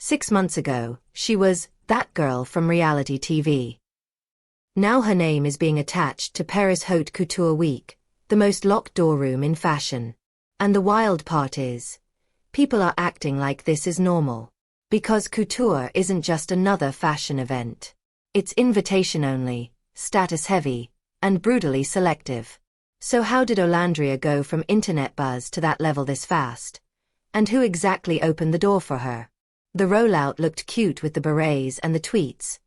6 months ago, she was that girl from reality TV. Now her name is being attached to Paris Haute Couture Week, the most locked-door room in fashion. And the wild part is, people are acting like this is normal. Because couture isn't just another fashion event. It's invitation-only, status-heavy, and brutally selective. So how did Olandria go from internet buzz to that level this fast? And who exactly opened the door for her? The rollout looked cute with the berets and the tweets.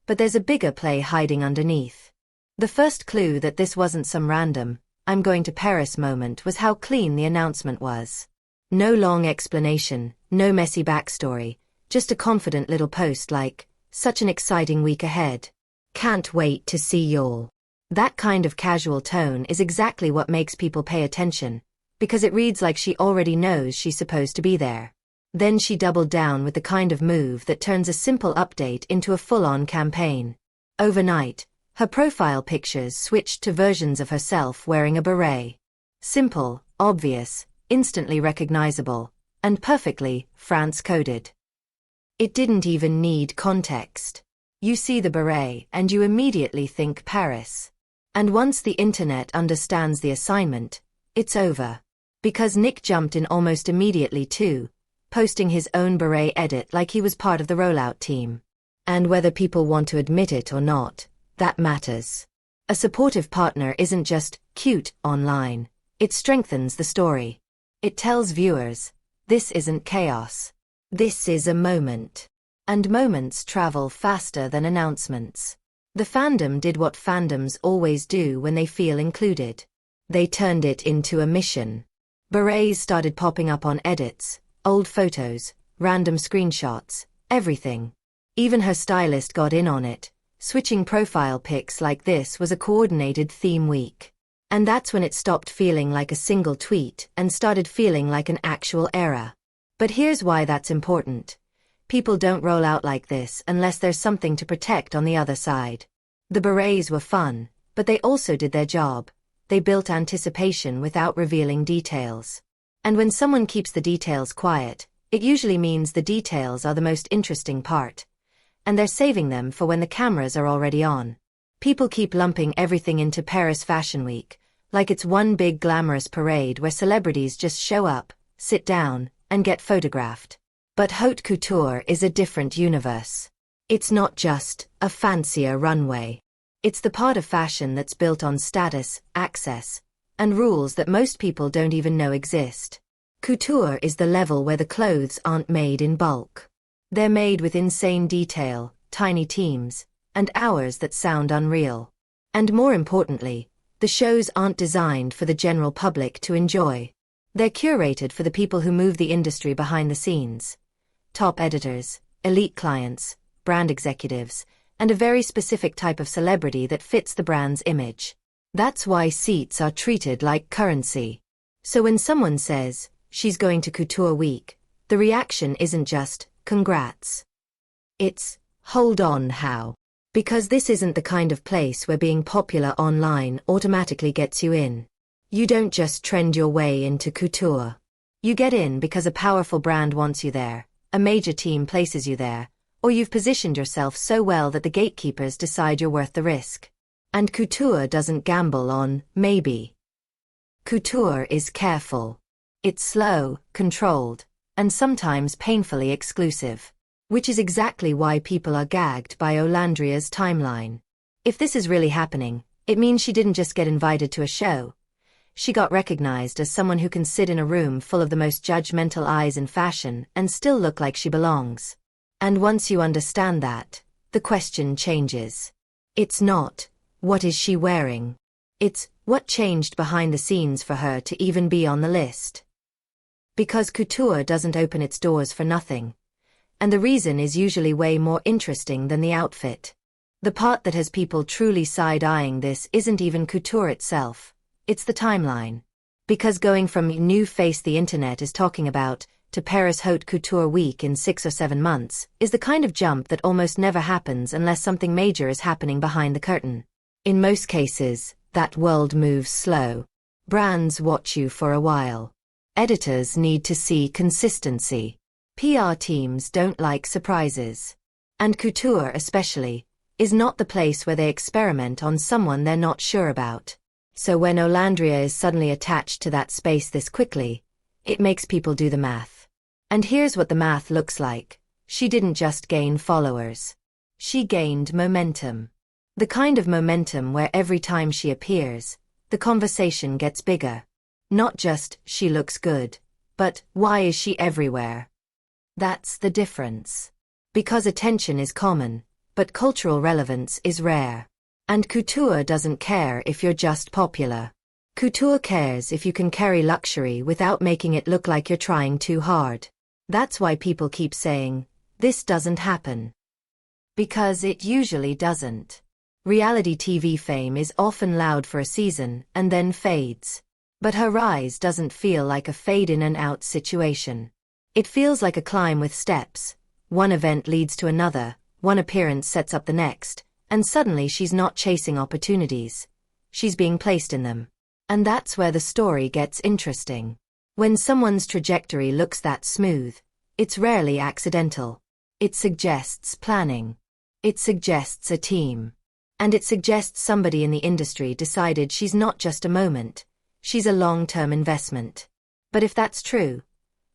But there's a bigger play hiding underneath. The first clue that this wasn't some random, "I'm going to Paris" moment was how clean the announcement was. No long explanation, no messy backstory, just a confident little post like, "Such an exciting week ahead. Can't wait to see y'all." That kind of casual tone is exactly what makes people pay attention, because it reads like she already knows she's supposed to be there. Then she doubled down with the kind of move that turns a simple update into a full-on campaign. Overnight, her profile pictures switched to versions of herself wearing a beret. Simple, obvious, instantly recognizable, and perfectly France-coded. It didn't even need context. You see the beret and you immediately think Paris. And once the internet understands the assignment, it's over. Because Nick jumped in almost immediately too, posting his own beret edit like he was part of the rollout team. And whether people want to admit it or not, that matters. A supportive partner isn't just cute online. It strengthens the story. It tells viewers, this isn't chaos. This is a moment. And moments travel faster than announcements. The fandom did what fandoms always do when they feel included. They turned it into a mission. Berets started popping up on edits, old photos, random screenshots, everything. Even her stylist got in on it. Switching profile pics like this was a coordinated theme week. And that's when it stopped feeling like a single tweet and started feeling like an actual era. But here's why that's important. People don't roll out like this unless there's something to protect on the other side. The berets were fun, but they also did their job. They built anticipation without revealing details. And when someone keeps the details quiet, it usually means the details are the most interesting part. And they're saving them for when the cameras are already on. People keep lumping everything into Paris Fashion Week, like it's one big glamorous parade where celebrities just show up, sit down, and get photographed. But haute couture is a different universe. It's not just a fancier runway. It's the part of fashion that's built on status, access, and rules that most people don't even know exist. Couture is the level where the clothes aren't made in bulk. They're made with insane detail, tiny teams, and hours that sound unreal. And more importantly, the shows aren't designed for the general public to enjoy. They're curated for the people who move the industry behind the scenes. Top editors, elite clients, brand executives, and a very specific type of celebrity that fits the brand's image. That's why seats are treated like currency. So when someone says, "She's going to Couture Week," the reaction isn't just, "Congrats." It's, "Hold on, how?" Because this isn't the kind of place where being popular online automatically gets you in. You don't just trend your way into couture. You get in because a powerful brand wants you there, a major team places you there, or you've positioned yourself so well that the gatekeepers decide you're worth the risk. And couture doesn't gamble on maybe. Couture is careful. It's slow, controlled, and sometimes painfully exclusive. Which is exactly why people are gagged by Olandria's timeline. If this is really happening, it means she didn't just get invited to a show. She got recognized as someone who can sit in a room full of the most judgmental eyes in fashion and still look like she belongs. And once you understand that, the question changes. It's not, what is she wearing? It's, what changed behind the scenes for her to even be on the list? Because couture doesn't open its doors for nothing. And the reason is usually way more interesting than the outfit. The part that has people truly side-eyeing this isn't even couture itself, it's the timeline. Because going from new face the internet is talking about, to Paris Haute Couture Week in 6 or 7 months, is the kind of jump that almost never happens unless something major is happening behind the curtain. In most cases, that world moves slow. Brands watch you for a while. Editors need to see consistency. PR teams don't like surprises. And couture especially is not the place where they experiment on someone they're not sure about. So when Olandria is suddenly attached to that space this quickly, it makes people do the math. And here's what the math looks like. She didn't just gain followers. She gained momentum. The kind of momentum where every time she appears, the conversation gets bigger. Not just, she looks good, but, why is she everywhere? That's the difference. Because attention is common, but cultural relevance is rare. And couture doesn't care if you're just popular. Couture cares if you can carry luxury without making it look like you're trying too hard. That's why people keep saying, this doesn't happen. Because it usually doesn't. Reality TV fame is often loud for a season and then fades. But her rise doesn't feel like a fade in and out situation. It feels like a climb with steps. One event leads to another, one appearance sets up the next, and suddenly she's not chasing opportunities. She's being placed in them. And that's where the story gets interesting. When someone's trajectory looks that smooth, it's rarely accidental. It suggests planning. It suggests a team. And it suggests somebody in the industry decided she's not just a moment, she's a long-term investment. But if that's true,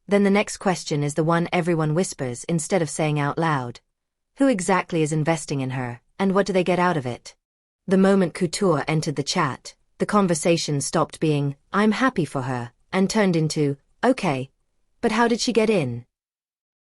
then the next question is the one everyone whispers instead of saying out loud. Who exactly is investing in her, and what do they get out of it? The moment couture entered the chat, the conversation stopped being, I'm happy for her, and turned into, okay, but how did she get in?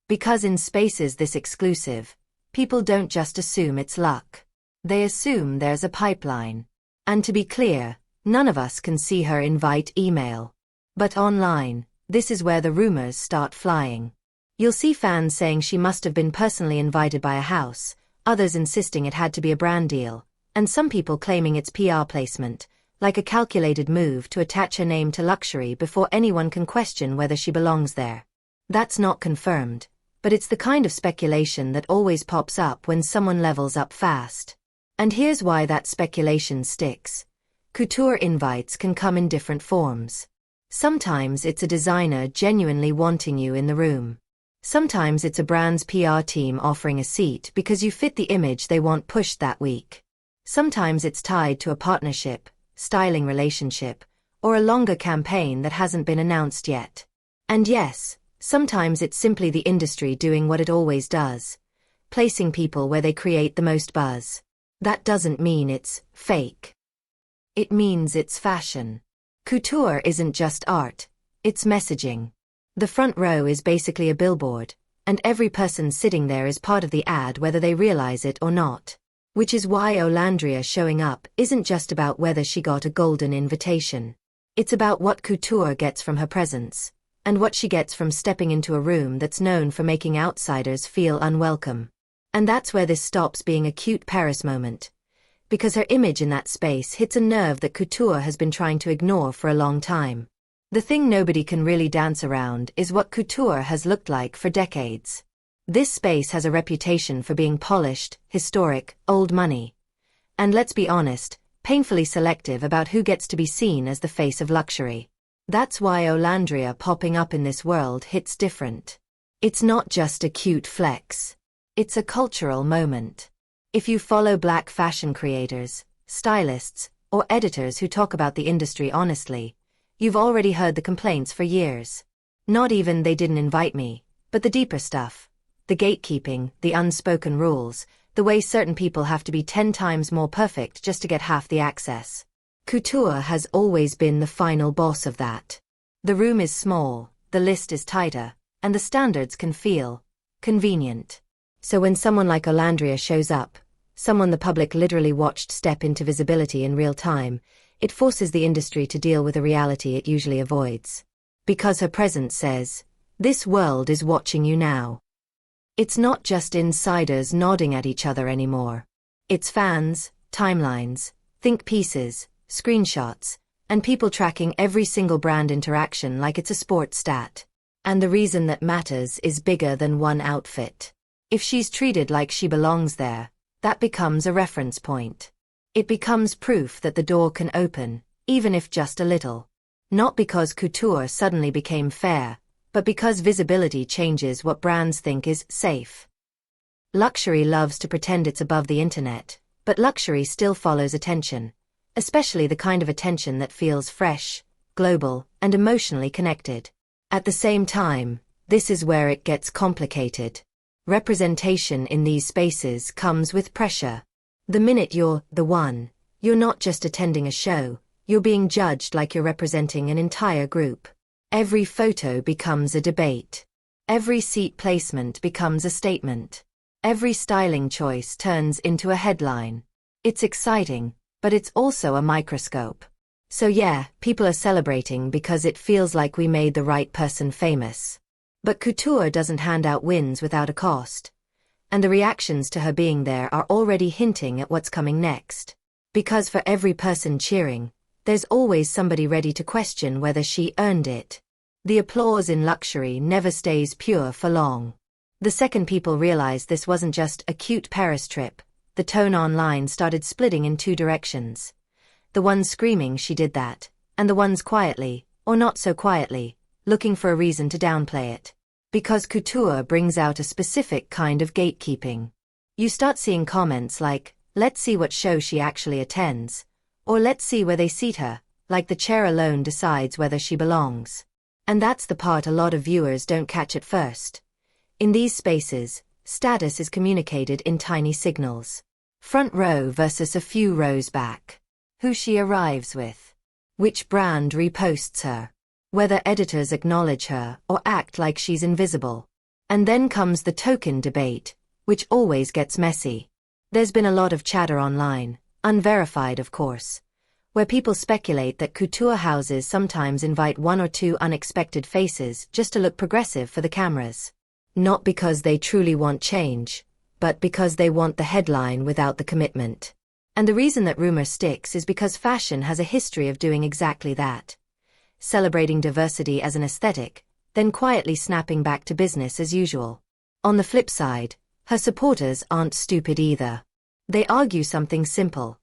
Because in spaces this exclusive, people don't just assume it's luck. They assume there's a pipeline. And to be clear, none of us can see her invite email. But online, this is where the rumors start flying. You'll see fans saying she must have been personally invited by a house, others insisting it had to be a brand deal, and some people claiming it's PR placement, like a calculated move to attach her name to luxury before anyone can question whether she belongs there. That's not confirmed, but it's the kind of speculation that always pops up when someone levels up fast. And here's why that speculation sticks. Couture invites can come in different forms. Sometimes it's a designer genuinely wanting you in the room. Sometimes it's a brand's PR team offering a seat because you fit the image they want pushed that week. Sometimes it's tied to a partnership, styling relationship, or a longer campaign that hasn't been announced yet. And yes, sometimes it's simply the industry doing what it always does, placing people where they create the most buzz. That doesn't mean it's fake. It means it's fashion. Couture isn't just art, it's messaging. The front row is basically a billboard, and every person sitting there is part of the ad whether they realize it or not. Which is why Olandria showing up isn't just about whether she got a golden invitation. It's about what couture gets from her presence, and what she gets from stepping into a room that's known for making outsiders feel unwelcome. And that's where this stops being a cute Paris moment. Because her image in that space hits a nerve that couture has been trying to ignore for a long time. The thing nobody can really dance around is what couture has looked like for decades. This space has a reputation for being polished, historic, old money. And let's be honest, painfully selective about who gets to be seen as the face of luxury. That's why Olandria popping up in this world hits different. It's not just a cute flex. It's a cultural moment. If you follow Black fashion creators, stylists, or editors who talk about the industry honestly, you've already heard the complaints for years. Not even they didn't invite me, but the deeper stuff. The gatekeeping, the unspoken rules, the way certain people have to be 10 times more perfect just to get half the access. Couture has always been the final boss of that. The room is small, the list is tighter, and the standards can feel convenient. So when someone like Olandria shows up, someone the public literally watched step into visibility in real time, it forces the industry to deal with a reality it usually avoids. Because her presence says, this world is watching you now. It's not just insiders nodding at each other anymore. It's fans, timelines, think pieces, screenshots, and people tracking every single brand interaction like it's a sports stat. And the reason that matters is bigger than one outfit. If she's treated like she belongs there, that becomes a reference point. It becomes proof that the door can open, even if just a little. Not because couture suddenly became fair, but because visibility changes what brands think is safe. Luxury loves to pretend it's above the internet, but luxury still follows attention, especially the kind of attention that feels fresh, global, and emotionally connected. At the same time, this is where it gets complicated. Representation in these spaces comes with pressure. The minute you're the one, you're not just attending a show, you're being judged like you're representing an entire group. Every photo becomes a debate. Every seat placement becomes a statement. Every styling choice turns into a headline. It's exciting, but it's also a microscope. So yeah, people are celebrating because it feels like we made the right person famous. But couture doesn't hand out wins without a cost. And the reactions to her being there are already hinting at what's coming next. Because for every person cheering, there's always somebody ready to question whether she earned it. The applause in luxury never stays pure for long. The second people realized this wasn't just a cute Paris trip, the tone online started splitting in two directions. The ones screaming she did that, and the ones quietly, or not so quietly, looking for a reason to downplay it. Because couture brings out a specific kind of gatekeeping. You start seeing comments like, "Let's see what show she actually attends," or "Let's see where they seat her," like the chair alone decides whether she belongs. And that's the part a lot of viewers don't catch at first. In these spaces, status is communicated in tiny signals. Front row versus a few rows back. Who she arrives with. Which brand reposts her. Whether editors acknowledge her or act like she's invisible. And then comes the token debate, which always gets messy. There's been a lot of chatter online, unverified of course, where people speculate that couture houses sometimes invite one or two unexpected faces just to look progressive for the cameras. Not because they truly want change, but because they want the headline without the commitment. And the reason that rumor sticks is because fashion has a history of doing exactly that. Celebrating diversity as an aesthetic, then quietly snapping back to business as usual. On the flip side, her supporters aren't stupid either. They argue something simple.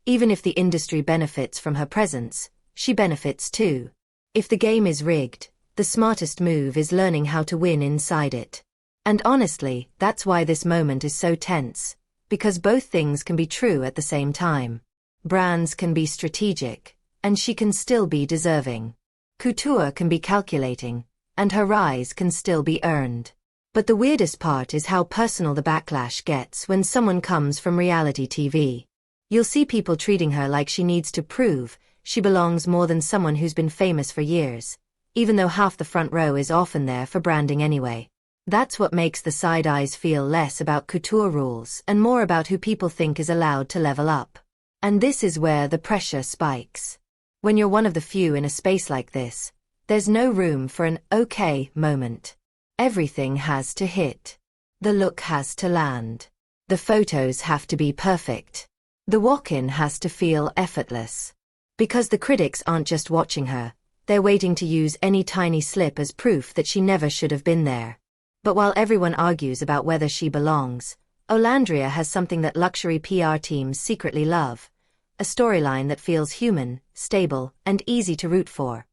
Even if the industry benefits from her presence, she benefits too. If the game is rigged, the smartest move is learning how to win inside it. And honestly, that's why this moment is so tense, because both things can be true at the same time. Brands can be strategic, and she can still be deserving. Couture can be calculating, and her rise can still be earned. But the weirdest part is how personal the backlash gets when someone comes from reality TV. You'll see people treating her like she needs to prove she belongs more than someone who's been famous for years, even though half the front row is often there for branding anyway. That's what makes the side eyes feel less about couture rules and more about who people think is allowed to level up. And this is where the pressure spikes. When you're one of the few in a space like this, there's no room for an okay moment. Everything has to hit. The look has to land. The photos have to be perfect. The walk-in has to feel effortless. Because the critics aren't just watching her, they're waiting to use any tiny slip as proof that she never should have been there. But while everyone argues about whether she belongs, Olandria has something that luxury PR teams secretly love. A storyline that feels human, stable, and easy to root for.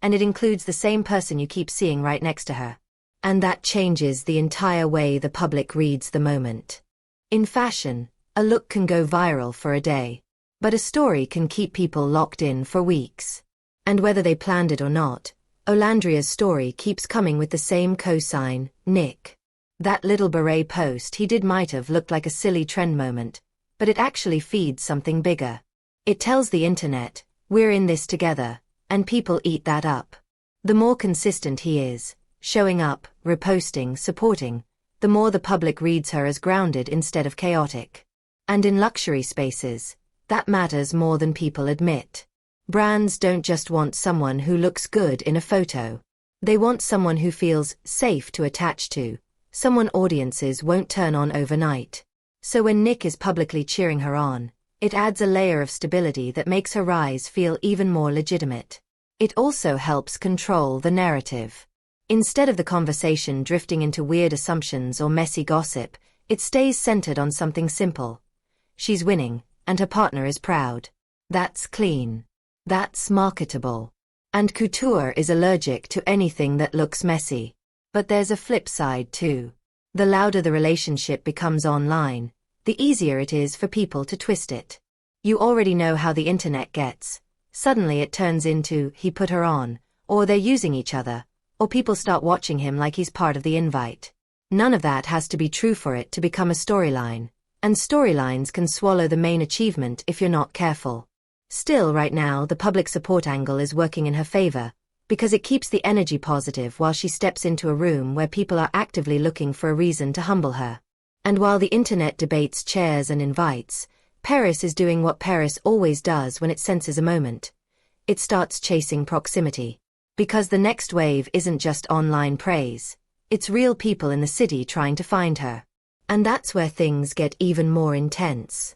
And it includes the same person you keep seeing right next to her. And that changes the entire way the public reads the moment. In fashion, a look can go viral for a day. But a story can keep people locked in for weeks. And whether they planned it or not, Olandria's story keeps coming with the same cosign, Nick. That little beret post he did might have looked like a silly trend moment, but it actually feeds something bigger. It tells the internet, we're in this together, and people eat that up. The more consistent he is, showing up, reposting, supporting, the more the public reads her as grounded instead of chaotic. And in luxury spaces, that matters more than people admit. Brands don't just want someone who looks good in a photo. They want someone who feels safe to attach to, someone audiences won't turn on overnight. So when Nick is publicly cheering her on, it adds a layer of stability that makes her rise feel even more legitimate. It also helps control the narrative. Instead of the conversation drifting into weird assumptions or messy gossip, it stays centered on something simple. She's winning, and her partner is proud. That's clean. That's marketable. And couture is allergic to anything that looks messy. But there's a flip side too. The louder the relationship becomes online, the easier it is for people to twist it. You already know how the internet gets. Suddenly it turns into, he put her on, or they're using each other, or people start watching him like he's part of the invite. None of that has to be true for it to become a storyline, and storylines can swallow the main achievement if you're not careful. Still, right now, the public support angle is working in her favor, because it keeps the energy positive while she steps into a room where people are actively looking for a reason to humble her. And while the internet debates chairs and invites, Paris is doing what Paris always does when it senses a moment. It starts chasing proximity. Because the next wave isn't just online praise, it's real people in the city trying to find her. And that's where things get even more intense.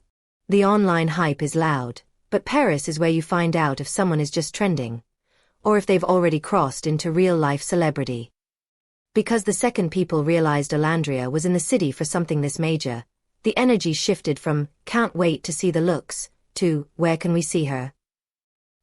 The online hype is loud, but Paris is where you find out if someone is just trending, or if they've already crossed into real-life celebrity. Because the second people realized Olandria was in the city for something this major, the energy shifted from, can't wait to see the looks, to, where can we see her?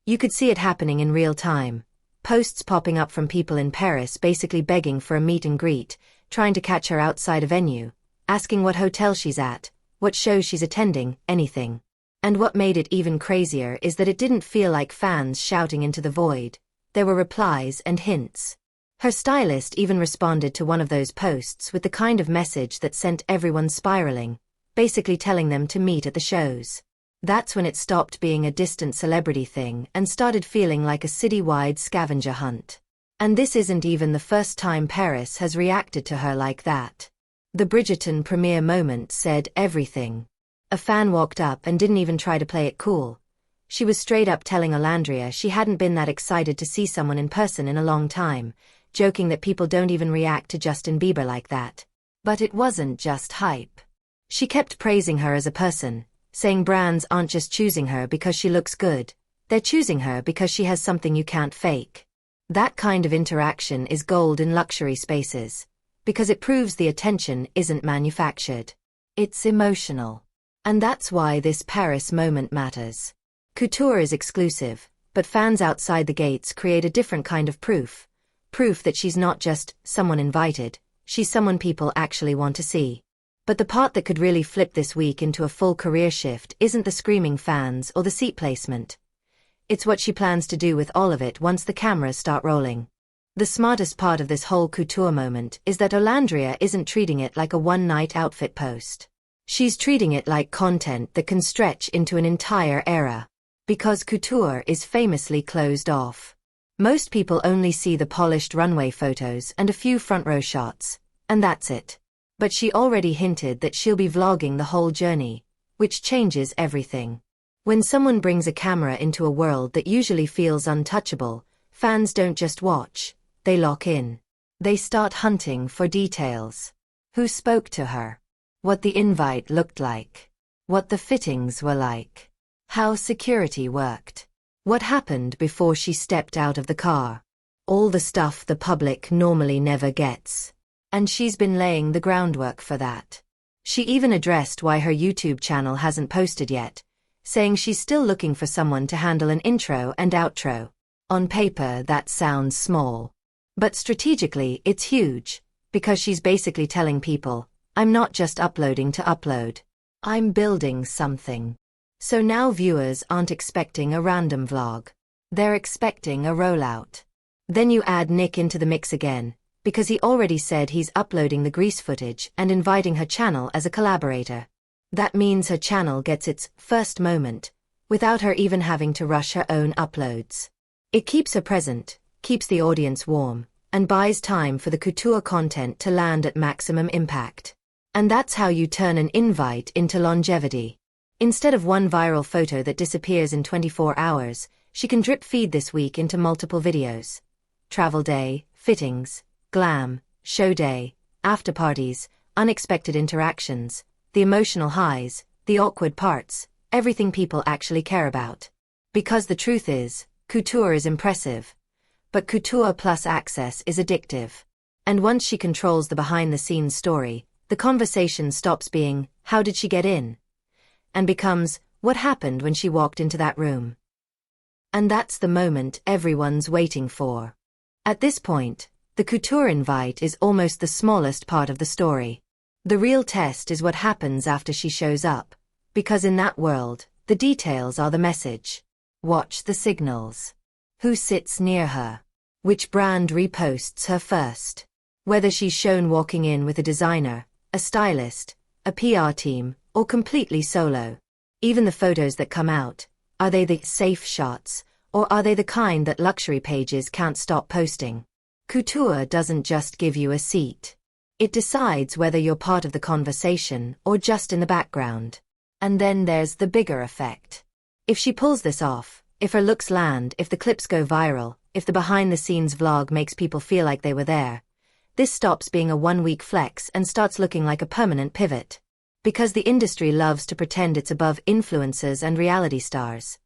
You could see it happening in real time. Posts popping up from people in Paris basically begging for a meet and greet, trying to catch her outside a venue, asking what hotel she's at, what show she's attending, anything. And what made it even crazier is that it didn't feel like fans shouting into the void. There were replies and hints. Her stylist even responded to one of those posts with the kind of message that sent everyone spiraling, basically telling them to meet at the shows. That's when it stopped being a distant celebrity thing and started feeling like a citywide scavenger hunt. And this isn't even the first time Paris has reacted to her like that. The Bridgerton premiere moment said everything. A fan walked up and didn't even try to play it cool. She was straight up telling Olandria she hadn't been that excited to see someone in person in a long time, joking that people don't even react to Justin Bieber like that. But it wasn't just hype. She kept praising her as a person, saying brands aren't just choosing her because she looks good, they're choosing her because she has something you can't fake. That kind of interaction is gold in luxury spaces, because it proves the attention isn't manufactured. It's emotional. And that's why this Paris moment matters. Couture is exclusive, but fans outside the gates create a different kind of proof. Proof that she's not just someone invited, she's someone people actually want to see. But the part that could really flip this week into a full career shift isn't the screaming fans or the seat placement. It's what she plans to do with all of it once the cameras start rolling. The smartest part of this whole couture moment is that Olandria isn't treating it like a one-night outfit post. She's treating it like content that can stretch into an entire era. Because couture is famously closed off. Most people only see the polished runway photos and a few front-row shots, and that's it. But she already hinted that she'll be vlogging the whole journey, which changes everything. When someone brings a camera into a world that usually feels untouchable, fans don't just watch, they lock in. They start hunting for details. Who spoke to her? What the invite looked like. What the fittings were like. How security worked. What happened before she stepped out of the car. All the stuff the public normally never gets. And she's been laying the groundwork for that. She even addressed why her YouTube channel hasn't posted yet, saying she's still looking for someone to handle an intro and outro. On paper, that sounds small. But strategically, it's huge, because she's basically telling people, I'm not just uploading to upload. I'm building something. So now viewers aren't expecting a random vlog. They're expecting a rollout. Then you add Nick into the mix again, because he already said he's uploading the Grease footage and inviting her channel as a collaborator. That means her channel gets its first moment, without her even having to rush her own uploads. It keeps her present, keeps the audience warm, and buys time for the couture content to land at maximum impact. And that's how you turn an invite into longevity. Instead of one viral photo that disappears in 24 hours, she can drip feed this week into multiple videos. Travel day, fittings, glam, show day, after parties, unexpected interactions, the emotional highs, the awkward parts, everything people actually care about. Because the truth is, couture is impressive. But couture plus access is addictive. And once she controls the behind-the-scenes story, the conversation stops being, how did she get in? And becomes, what happened when she walked into that room? And that's the moment everyone's waiting for. At this point, the couture invite is almost the smallest part of the story. The real test is what happens after she shows up, because in that world, the details are the message. Watch the signals. Who sits near her? Which brand reposts her first? Whether she's shown walking in with a designer, a stylist, a PR team, or completely solo. Even the photos that come out, are they the safe shots, or are they the kind that luxury pages can't stop posting? Couture doesn't just give you a seat. It decides whether you're part of the conversation or just in the background. And then there's the bigger effect. If she pulls this off, if her looks land, if the clips go viral, if the behind-the-scenes vlog makes people feel like they were there, this stops being a one-week flex and starts looking like a permanent pivot. Because the industry loves to pretend it's above influencers and reality stars.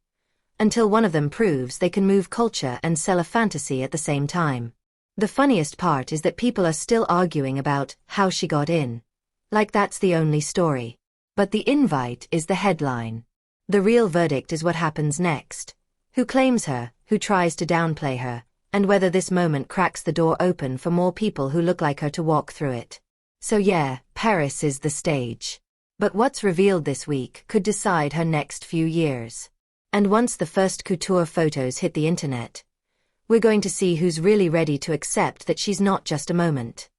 Until one of them proves they can move culture and sell a fantasy at the same time. The funniest part is that people are still arguing about how she got in. Like that's the only story. But the invite is the headline. The real verdict is what happens next. Who claims her, who tries to downplay her, and whether this moment cracks the door open for more people who look like her to walk through it. So yeah, Paris is the stage. But what's revealed this week could decide her next few years. And once the first couture photos hit the internet, we're going to see who's really ready to accept that she's not just a moment.